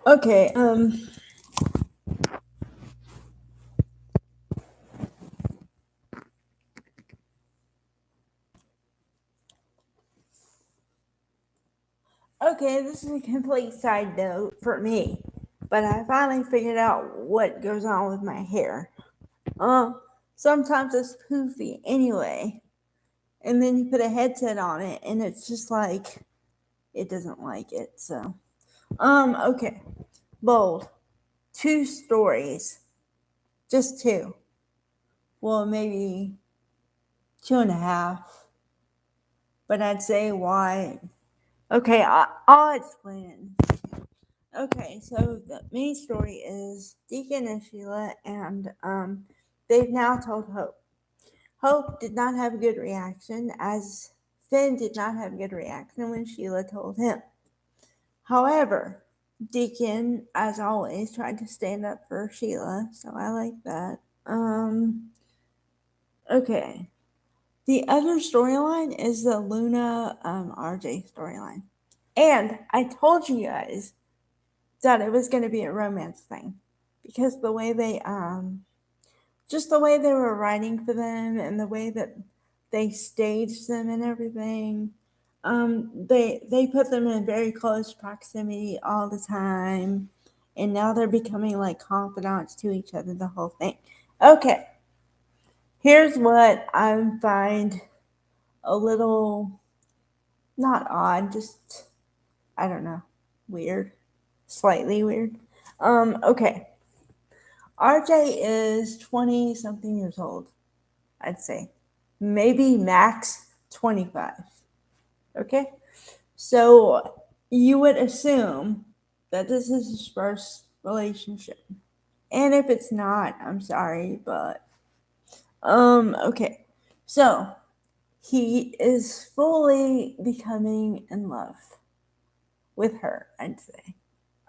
Okay, okay, this is a complete side note for me, but I finally figured out what goes on with my hair. Sometimes it's poofy anyway, and then you put a headset on it, and it's just like it doesn't like it. So, okay, bold. Two stories, just two. Well, maybe two and a half, but I'd say why. Okay, I'll explain it. Okay, so the main story is Deacon and Sheila, and they've now told Hope. Hope did not have a good reaction, as Finn did not have a good reaction when Sheila told him. However, Deacon, as always, tried to stand up for Sheila, so I like that. Okay. The other storyline is the Luna RJ storyline. And I told you guys that it was going to be a romance thing because the way they just the way they were writing for them and the way that they staged them and everything, they put them in very close proximity all the time, and now they're becoming like confidants to each other, the whole thing. Okay, here's what I find a little not odd, just I don't know, weird, slightly weird. Okay, RJ is 20 something years old, I'd say. Maybe max 25. Okay? So you would assume that this is his first relationship. And if it's not, I'm sorry, but okay. So he is fully becoming in love with her, I'd say.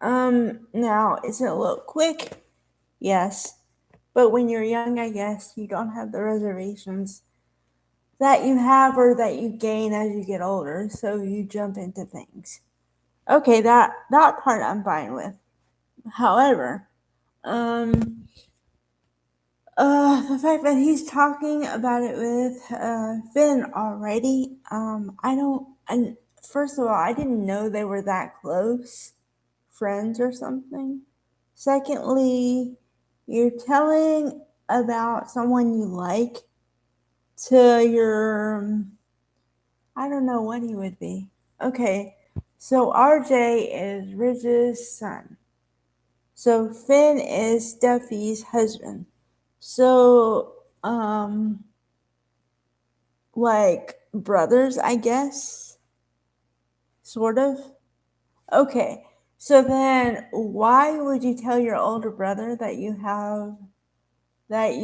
Now is it a little quick? Yes. But when you're young, I guess you don't have the reservations that you have or that you gain as you get older, so you jump into things. Okay, that part I'm fine with. However, um, the fact that he's talking about it with Finn already, I don't. And first of all, I didn't know they were that close, friends or something. Secondly, you're telling about someone you like to your I don't know what he would be. Okay, so RJ is Riz's son. So Finn is Duffy's husband. So, like brothers, I guess? Sort of? Okay, so then why would you tell your older brother that you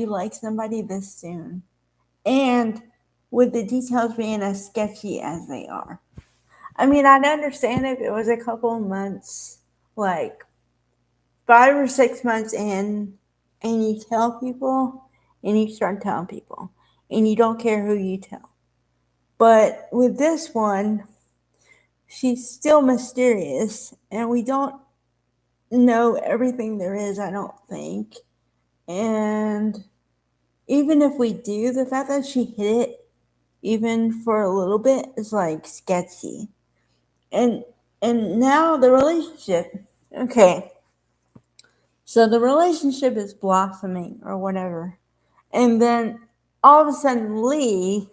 like somebody this soon? And with the details being as sketchy as they are. I mean, I'd understand if it was a couple of months, like 5 or 6 months in, and you tell people and you start telling people, and you don't care who you tell. But with this one, she's still mysterious, and we don't know everything there is, I don't think. And even if we do, the fact that she hid it, even for a little bit, is like sketchy. And and now the relationship. Okay, so the relationship is blossoming or whatever. And then all of a sudden Lee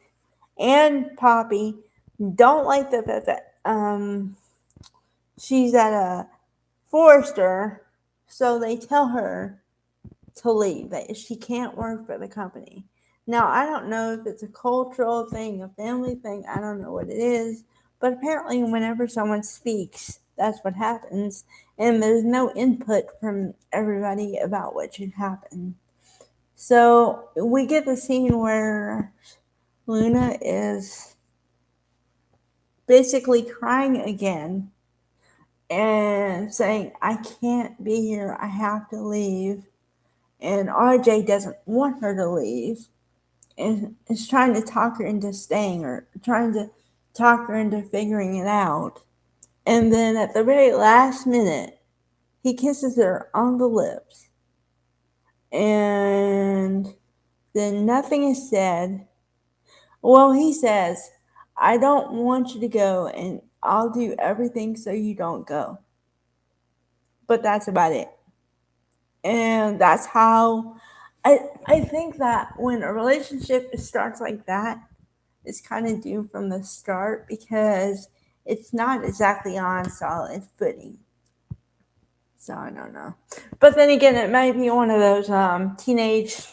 and Poppy don't like the fact that she's at a Forrester, so they tell her to leave, that she can't work for the company. Now, I don't know if it's a cultural thing, a family thing, I don't know what it is, but apparently, whenever someone speaks, that's what happens, and there's no input from everybody about what should happen. So, we get the scene where Luna is basically crying again and saying, I can't be here, I have to leave. And RJ doesn't want her to leave and is trying to talk her into staying or trying to talk her into figuring it out. And then at the very last minute, he kisses her on the lips. And then nothing is said. Well, he says, I don't want you to go, and I'll do everything so you don't go. But that's about it. And that's how I think that when a relationship starts like that, it's kind of doomed from the start because it's not exactly on solid footing. So I don't know. But then again, it might be one of those teenage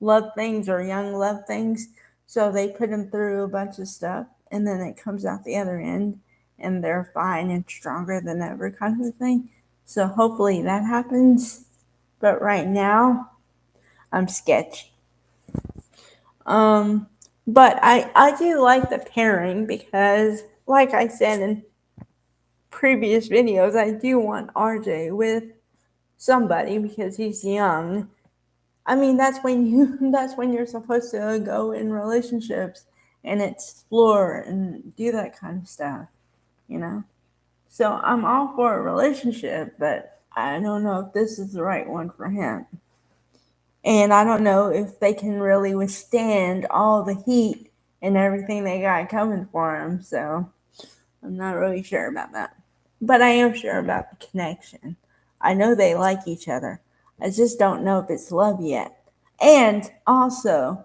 love things or young love things. So they put them through a bunch of stuff and then it comes out the other end and they're fine and stronger than ever, kind of thing. So hopefully that happens. But right now, I'm sketchy. But I do like the pairing because, like I said in previous videos, I do want RJ with somebody because he's young. I mean, that's when you're supposed to go in relationships and explore and do that kind of stuff, you know. So I'm all for a relationship, but I don't know if this is the right one for him. And I don't know if they can really withstand all the heat and everything they got coming for them. So I'm not really sure about that. But I am sure about the connection. I know they like each other. I just don't know if it's love yet. And also,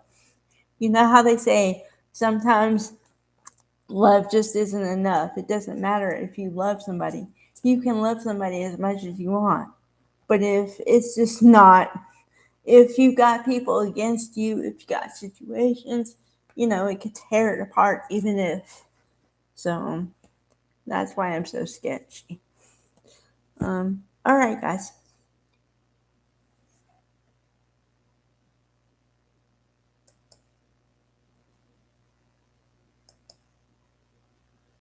you know how they say sometimes love just isn't enough. It doesn't matter if you love somebody. You can love somebody as much as you want. But if it's just not, if you got people against you, if you got situations, you know, it could tear it apart even if. So that's why I'm so sketchy. All right, guys.